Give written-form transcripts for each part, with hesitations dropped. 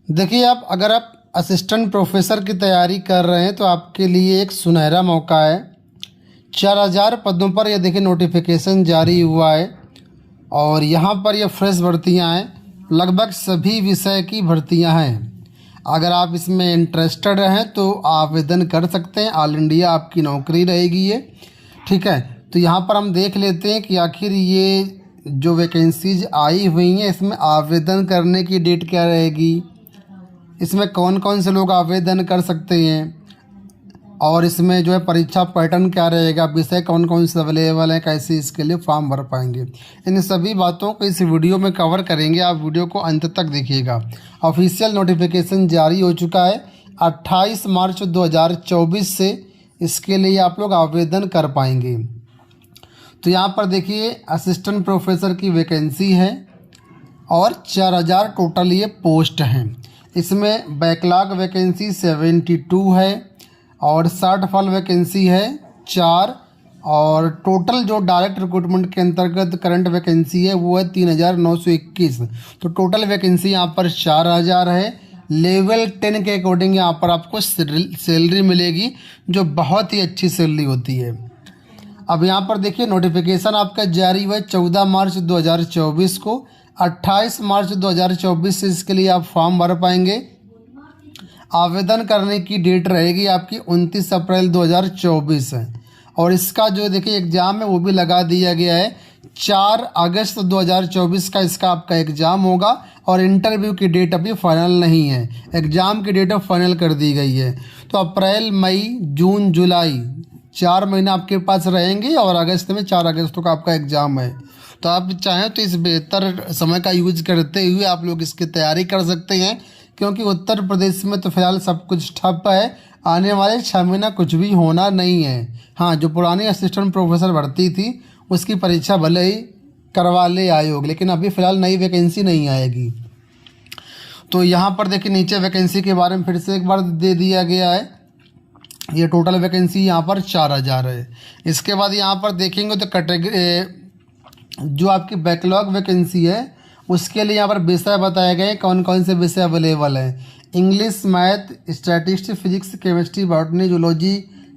देखिए, आप अगर आप असिस्टेंट प्रोफेसर की तैयारी कर रहे हैं तो आपके लिए एक सुनहरा मौका है। 4000 पदों पर यह देखिए नोटिफिकेशन जारी हुआ है और यहाँ पर ये फ्रेश भर्तियाँ हैं। लगभग सभी विषय की भर्तियाँ हैं। अगर आप इसमें इंटरेस्टेड हैं तो आवेदन कर सकते हैं। ऑल इंडिया आपकी नौकरी रहेगी ये, ठीक है। तो यहाँ पर हम देख लेते हैं कि आखिर ये जो वैकेंसीज आई हुई हैं इसमें आवेदन करने की डेट क्या रहेगी, इसमें कौन कौन से लोग आवेदन कर सकते हैं और इसमें जो है परीक्षा पैटर्न क्या रहेगा, विषय कौन कौन से अवेलेबल हैं, कैसे इसके लिए फॉर्म भर पाएंगे। इन सभी बातों को इस वीडियो में कवर करेंगे। आप वीडियो को अंत तक देखिएगा। ऑफिशियल नोटिफिकेशन जारी हो चुका है 28 मार्च 2024 से। इसके लिए आप लोग आवेदन कर पाएंगे। तो यहाँ पर देखिए असिस्टेंट प्रोफेसर की वैकेंसी है और 4000 टोटल ये पोस्ट हैं। इसमें बैकलॉग वैकेंसी 72 है और शॉर्टफॉल वैकेंसी है 4 और टोटल जो डायरेक्ट रिक्रूटमेंट के अंतर्गत करंट वैकेंसी है वो है 3921। तो टोटल वैकेंसी यहाँ पर 4000 है। लेवल 10 के अकॉर्डिंग यहाँ पर आपको सैलरी मिलेगी जो बहुत ही अच्छी सैलरी होती है। अब यहाँ पर देखिए नोटिफिकेशन आपका जारी हुआ है 14 मार्च 2024 को। 28 मार्च 2024 से इसके लिए आप फॉर्म भर पाएंगे। आवेदन करने की डेट रहेगी आपकी 29 अप्रैल 2024 है और इसका जो देखिए एग्ज़ाम है वो भी लगा दिया गया है। 4 अगस्त 2024 का इसका आपका एग्ज़ाम होगा और इंटरव्यू की डेट अभी फाइनल नहीं है। एग्ज़ाम की डेट अब फाइनल कर दी गई है। तो अप्रैल, मई, जून, जुलाई 4 महीने आपके पास रहेंगे और अगस्त में 4 अगस्त का आपका एग्ज़ाम है। तो आप चाहें तो इस बेहतर समय का यूज करते हुए आप लोग इसकी तैयारी कर सकते हैं, क्योंकि उत्तर प्रदेश में तो फिलहाल सब कुछ ठप है। आने वाले 6 महीना कुछ भी होना नहीं है। हाँ, जो पुरानी असिस्टेंट प्रोफेसर भर्ती थी उसकी परीक्षा भले ही करवा ले आयोग, लेकिन अभी फ़िलहाल नई वैकेंसी नहीं आएगी। तो यहाँ पर देखिए नीचे वैकेंसी के बारे में फिर से एक बार दे दिया गया है। ये टोटल वैकेंसी यहाँ पर 4000 है। इसके बाद यहाँ पर देखेंगे तो कैटेगरी जो आपकी बैकलॉग वैकेंसी है उसके लिए यहाँ पर विषय बताए गए कौन कौन से विषय अवेलेबल हैं। English, math, statistics, physics, chemistry, botany, zoology,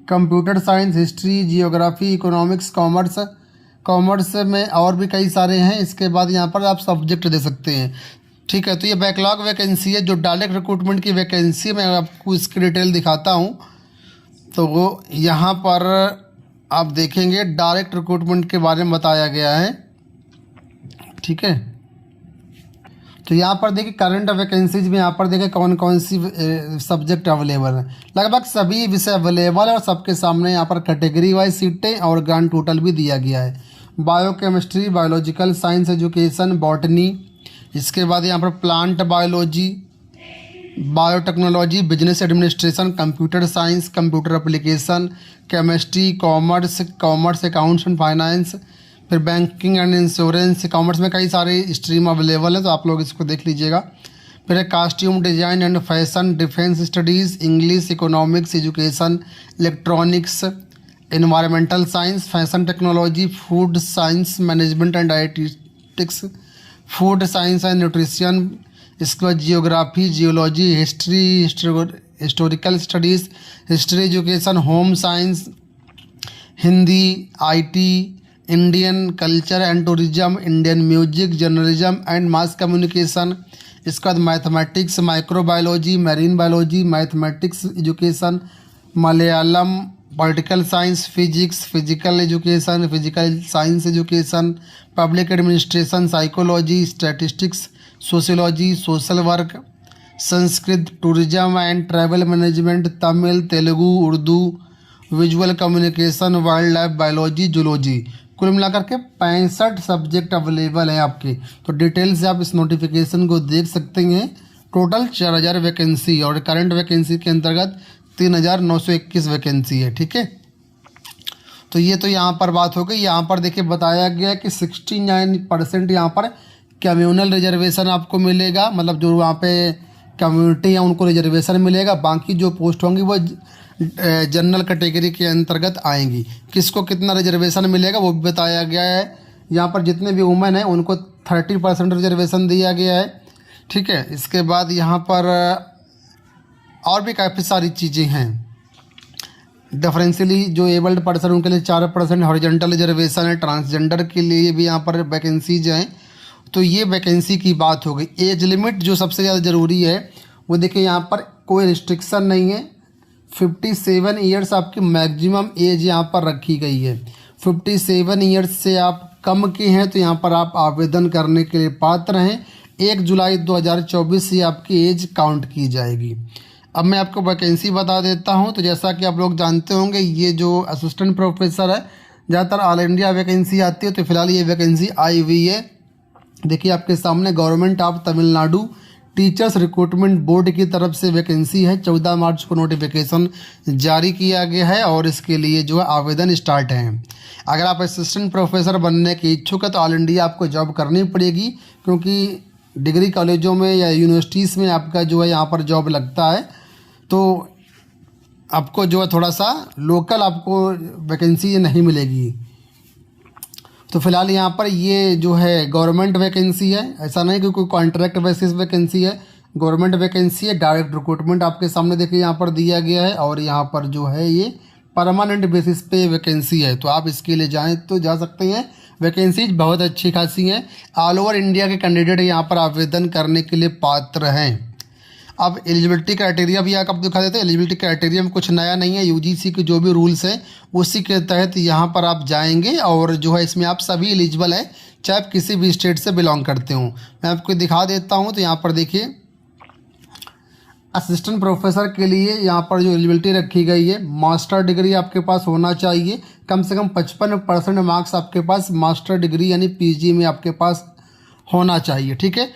computer science, history, geography, economics, commerce में और भी कई सारे हैं। इसके बाद यहाँ पर आप सब्जेक्ट दे सकते हैं, ठीक है। तो ये बैकलॉग वैकेंसी है। जो डायरेक्ट रिक्रूटमेंट की वैकेंसी मैं आपको इसकी डिटेल दिखाता हूँ। तो वो यहाँ पर आप देखेंगे डायरेक्ट रिक्रूटमेंट के बारे में बताया गया है, ठीक है। तो यहाँ पर देखिए करंट वैकेंसीज में यहाँ पर देखिए कौन कौन सी सब्जेक्ट अवेलेबल है। लगभग सभी विषय अवेलेबल है और सबके सामने यहाँ पर कैटेगरी वाइज सीटें और ग्रांड टोटल भी दिया गया है। Biochemistry, biological science education, botany, इसके बाद यहाँ पर plant biology, biotechnology, business administration, computer science, computer application, chemistry, commerce accounts and finance, फिर बैंकिंग एंड इंश्योरेंस। कॉमर्स में कई सारे स्ट्रीम अवेलेबल हैं, तो आप लोग इसको देख लीजिएगा। फिर costume design and fashion, defence studies, English, economics, education, electronics, environmental science, fashion technology, food science management and dietetics, food science and nutrition, इसके बाद geography, geology, history, historical studies, history education, home science, Hindi, IT, Indian culture and tourism, Indian music, journalism and mass communication. इसके बाद mathematics, microbiology, marine biology, mathematics education, Malayalam, political science, physics, physical education, physical science education, public administration, psychology, statistics, sociology, social work, Sanskrit, tourism and travel management, Tamil, Telugu, Urdu, visual communication, wild life biology, zoology. कुल मिलाकर के 65 subject available हैं आपके। तो detail से आप इस notification को देख सकते हैं। टोटल 4000 वैकेंसी और करंट वैकेंसी के अंतर्गत 3921 वैकेंसी है, ठीक है। तो ये तो यहाँ पर बात हो गई। यहाँ पर देखिए बताया गया कि 69% यहाँ पर कम्यूनल रिजर्वेशन आपको मिलेगा, मतलब जो वहाँ पे कम्युनिटी है उनको रिजर्वेशन मिलेगा। बाकी जो पोस्ट होंगी वो जनरल कैटेगरी के अंतर्गत आएंगी। किसको कितना रिजर्वेशन मिलेगा वो भी बताया गया है। यहाँ पर जितने भी वुमेन हैं उनको 30% रिजर्वेशन दिया गया है। ठीक है। इसके बाद यहाँ पर और भी काफ़ी सारी चीज़ें हैं। डिफरेंशियली जो एबल्ड पर्सन उनके लिए 4% हॉरिजॉन्टल रिजर्वेशन है। ट्रांसजेंडर के लिए भी यहाँ पर वैकेंसीज हैं। तो ये वैकेंसी की बात हो गई। एज लिमिट जो सबसे ज़्यादा ज़रूरी है वो देखिए, यहाँ पर कोई रिस्ट्रिक्शन नहीं है। 57 ईयर्स आपकी मैक्सिमम एज यहाँ पर रखी गई है। 57 ईयर्स से आप कम के हैं तो यहाँ पर आप आवेदन करने के लिए पात्र हैं। 1 जुलाई 2024 से आपकी एज काउंट की जाएगी। अब मैं आपको वैकेंसी बता देता हूँ। तो जैसा कि आप लोग जानते होंगे, ये जो असिस्टेंट प्रोफेसर है ज़्यादातर ऑल इंडिया वैकेंसी आती है। तो फिलहाल ये वैकेंसी आई हुई है। देखिए आपके सामने government of Tamil Nadu teachers recruitment board की तरफ से वैकेंसी है। 14 मार्च को नोटिफिकेशन जारी किया गया है और इसके लिए जो है आवेदन स्टार्ट है। अगर आप असिस्टेंट प्रोफेसर बनने के इच्छुक है तो ऑल इंडिया आपको जॉब करनी पड़ेगी, क्योंकि डिग्री कॉलेजों में या यूनिवर्सिटीज़ में आपका जो है यहाँ पर जॉब लगता है। तो आपको जो है थोड़ा सा लोकल आपको वैकेंसी नहीं मिलेगी। तो फिलहाल यहाँ पर ये जो है गवर्नमेंट वैकेंसी है, ऐसा नहीं कि कोई कॉन्ट्रैक्ट बेसिस वैकेंसी है, गवर्नमेंट वैकेंसी है। डायरेक्ट रिक्रूटमेंट आपके सामने देखिए यहाँ पर दिया गया है और यहाँ पर जो है ये परमानेंट बेसिस पे वैकेंसी है। तो आप इसके लिए जाएँ तो जा सकते हैं। वैकेंसीज बहुत अच्छी खासी हैं। ऑल ओवर इंडिया के कैंडिडेट यहाँ पर आवेदन करने के लिए पात्र हैं। अब एलिजिबिलिटी क्राइटेरिया भी आप दिखा देते हैं। एलिजिबिलिटी क्राइटेरिया में कुछ नया नहीं है। यूजीसी के जो भी रूल्स हैं उसी के तहत यहाँ पर आप जाएंगे और जो है इसमें आप सभी एलिजिबल है, चाहे आप किसी भी स्टेट से बिलोंग करते हो। मैं आपको दिखा देता हूँ। तो यहाँ पर देखिए असिस्टेंट प्रोफेसर के लिए यहाँ पर जो एलिजिबिलिटी रखी गई है, मास्टर डिग्री आपके पास होना चाहिए। कम से कम 55% मार्क्स आपके पास मास्टर डिग्री यानी पीजी में आपके पास होना चाहिए। ठीक है,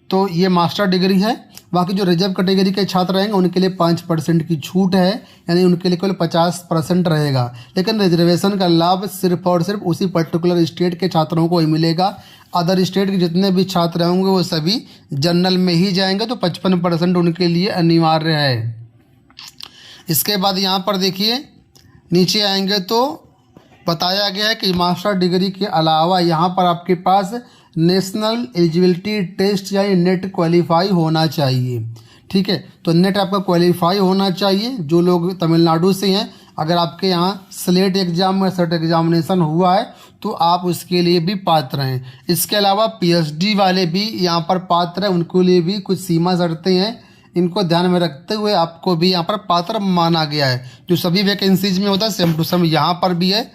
तो ये मास्टर डिग्री है। बाकी जो रिजर्व कैटेगरी के छात्र रहेंगे उनके लिए 5% की छूट है, यानी उनके लिए केवल 50% रहेगा। लेकिन रिजर्वेशन का लाभ सिर्फ और सिर्फ उसी पर्टिकुलर स्टेट के छात्रों को ही मिलेगा। अदर स्टेट के जितने भी छात्र होंगे वो सभी जनरल में ही जाएंगे। तो 55% उनके लिए अनिवार्य है। इसके बाद यहाँ पर देखिए नीचे आएंगे तो बताया गया है कि मास्टर डिग्री के अलावा यहाँ पर आपके पास नेशनल एलिजिबिलिटी टेस्ट यानी नेट क्वालिफाई होना चाहिए। ठीक है, तो नेट आपका क्वालिफाई होना चाहिए। जो लोग तमिलनाडु से हैं, अगर आपके यहाँ स्लेट एग्जाम या सेट एग्जामिनेशन हुआ है तो आप उसके लिए भी पात्र हैं। इसके अलावा पीएचडी वाले भी यहाँ पर पात्र हैं, उनके लिए भी कुछ सीमा शर्तें हैं। इनको ध्यान में रखते हुए आपको भी यहाँ पर पात्र माना गया है। जो सभी वैकेंसीज में होता है सेम टू सेम यहाँ पर भी है।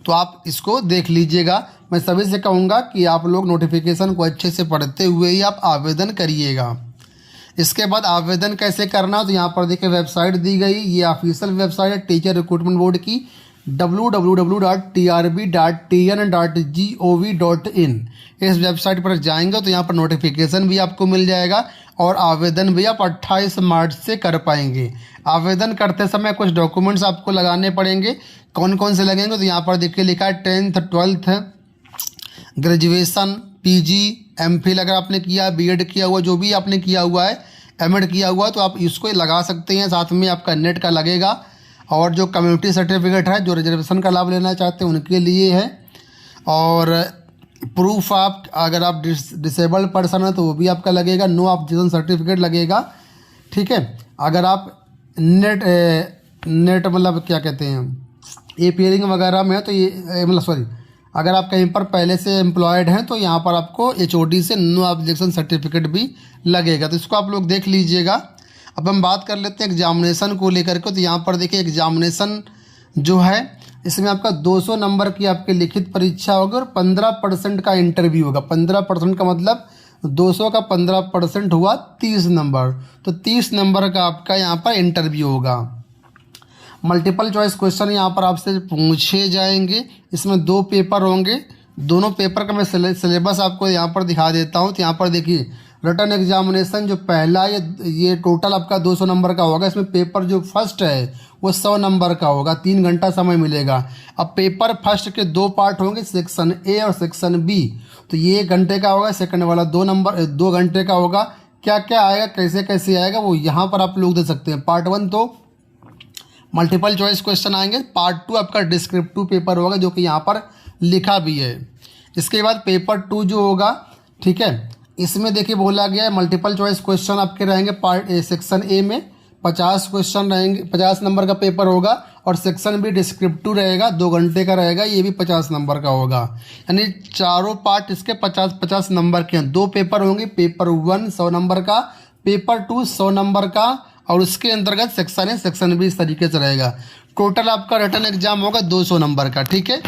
तो आप इसको देख लीजिएगा। मैं सभी से कहूँगा कि आप लोग नोटिफिकेशन को अच्छे से पढ़ते हुए ही आप आवेदन करिएगा। इसके बाद आवेदन कैसे करना, तो यहाँ पर देखिए वेबसाइट दी गई। ये ऑफिशियल वेबसाइट है टीचर रिक्रूटमेंट बोर्ड की, www.trb.tn.gov.in। इस वेबसाइट पर जाएंगे तो यहाँ पर नोटिफिकेशन भी आपको मिल जाएगा और आवेदन भी आप 28 मार्च से कर पाएंगे। आवेदन करते समय कुछ डॉक्यूमेंट्स आपको लगाने पड़ेंगे। कौन कौन से लगेंगे, तो यहाँ पर देखिए लिखा है 10th 12th graduation, PG, MPhil अगर आपने किया, बीएड किया हुआ, जो भी आपने किया हुआ है, एमएड किया हुआ, तो आप इसको लगा सकते हैं। साथ में आपका नेट का लगेगा और जो कम्युनिटी सर्टिफिकेट है, जो रिजर्वेशन का लाभ लेना चाहते हैं उनके लिए है। और प्रूफ आप अगर आप डिसेबल्ड पर्सन है तो वो भी आपका लगेगा। नो ऑब्जेक्शन सर्टिफिकेट लगेगा। ठीक है, अगर आप नेट मतलब क्या कहते हैं एपीयरिंग वगैरह में है तो ये मतलब सॉरी, अगर आप कहीं पर पहले से एम्प्लॉयड हैं तो यहाँ पर आपको एचओडी से नो ऑब्जेक्शन सर्टिफिकेट भी लगेगा। तो इसको आप लोग देख लीजिएगा। अब हम बात कर लेते हैं एग्जामिनेशन को लेकर के। तो यहाँ पर देखिए एग्जामिनेशन जो है इसमें आपका 200 नंबर की आपकी लिखित परीक्षा होगी और 15% का इंटरव्यू होगा। 15% का मतलब 200 का 15% हुआ 30 नंबर। तो 30 नंबर का आपका यहाँ पर इंटरव्यू होगा। मल्टीपल चॉइस क्वेश्चन यहाँ पर आपसे पूछे जाएंगे। इसमें 2 पेपर होंगे। दोनों पेपर का मैं सिलेबस आपको यहाँ पर दिखा देता हूँ। तो यहाँ पर देखिए रिटन एग्जामिनेशन जो पहला ये टोटल आपका 200 नंबर का होगा। इसमें पेपर जो फर्स्ट है वो 100 नंबर का होगा। 3 घंटा समय मिलेगा। अब पेपर फर्स्ट के 2 पार्ट होंगे, सेक्शन ए और सेक्शन बी। तो ये 1 घंटे का होगा, सेकंड वाला 2 घंटे का होगा। क्या क्या आएगा, कैसे कैसे आएगा, वो यहाँ पर आप लोग दे सकते हैं। पार्ट 1 तो मल्टीपल चॉइस क्वेश्चन आएंगे। पार्ट 2 आपका डिस्क्रिप्टिव पेपर होगा जो कि यहाँ पर लिखा भी है। इसके बाद पेपर 2 जो होगा, ठीक है, इसमें देखिए बोला गया है मल्टीपल चॉइस क्वेश्चन आपके रहेंगे पार्ट सेक्शन ए में 50 क्वेश्चन रहेंगे, 50 नंबर का पेपर होगा और सेक्शन भी डिस्क्रिप्टिव रहेगा, 2 घंटे का रहेगा, ये भी 50 नंबर का होगा। यानी चारों पार्ट इसके 50-50 नंबर के हैं। 2 पेपर होंगे, पेपर 1 100 नंबर का, पेपर 2 100 नंबर का, और उसके अंतर्गत सेक्शन है, सेक्शन भी इस तरीके से रहेगा। टोटल आपका रिटन एग्जाम होगा 200 नंबर का, ठीक है।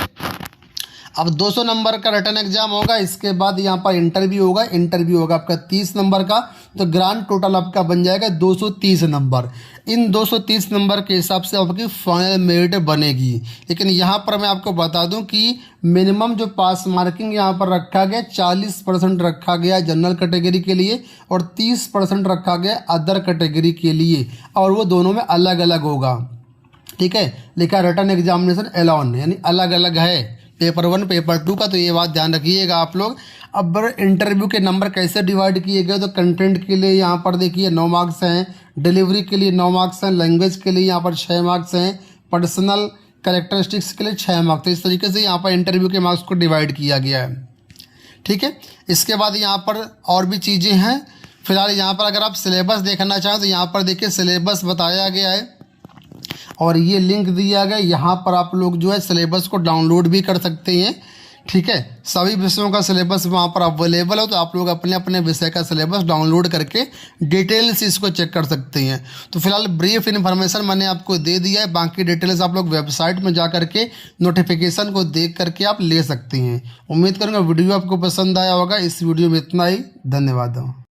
अब 200 नंबर का रिटन एग्जाम होगा, इसके बाद यहाँ पर इंटरव्यू होगा आपका 30 नंबर का, तो ग्रांड टोटल आपका बन जाएगा 230 नंबर। इन 230 नंबर के हिसाब से आपकी फाइनल मेरिट बनेगी। लेकिन यहाँ पर मैं आपको बता दूं कि मिनिमम जो पास मार्किंग यहाँ पर रखा गया 40% रखा गया जनरल कैटेगरी के लिए और 30% रखा गया अदर कैटेगरी के लिए, और वो दोनों में अलग अलग होगा, ठीक है। लिखा रिटन एग्जामिनेशन अलोन, यानी अलग अलग है पेपर 1 पेपर 2 का, तो ये बात ध्यान रखिएगा आप लोग। अब इंटरव्यू के नंबर कैसे डिवाइड किए गए, तो कंटेंट के लिए यहाँ पर देखिए 9 मार्क्स हैं, डिलीवरी के लिए 9 मार्क्स हैं, लैंग्वेज के लिए यहाँ पर 6 मार्क्स हैं, पर्सनल कैरेक्टरिस्टिक्स के लिए 6 मार्क्स। तो इस तरीके से यहाँ पर इंटरव्यू के मार्क्स को डिवाइड किया गया है, ठीक है। इसके बाद यहाँ पर और भी चीज़ें हैं। फिलहाल यहाँ पर अगर आप सिलेबस देखना चाहें तो यहाँ पर देखिए सिलेबस बताया गया है और ये लिंक दिया गया, यहाँ पर आप लोग जो है सिलेबस को डाउनलोड भी कर सकते हैं, ठीक है। सभी विषयों का सिलेबस वहाँ पर अवेलेबल हो, तो आप लोग अपने अपने विषय का सिलेबस डाउनलोड करके डिटेल से इसको चेक कर सकते हैं। तो फिलहाल ब्रीफ इन्फॉर्मेशन मैंने आपको दे दिया है, बाकी डिटेल्स आप लोग वेबसाइट में जा करके नोटिफिकेशन को देख करके आप ले सकते हैं। उम्मीद करूँगा वीडियो आपको पसंद आया होगा। इस वीडियो में इतना ही, धन्यवाद।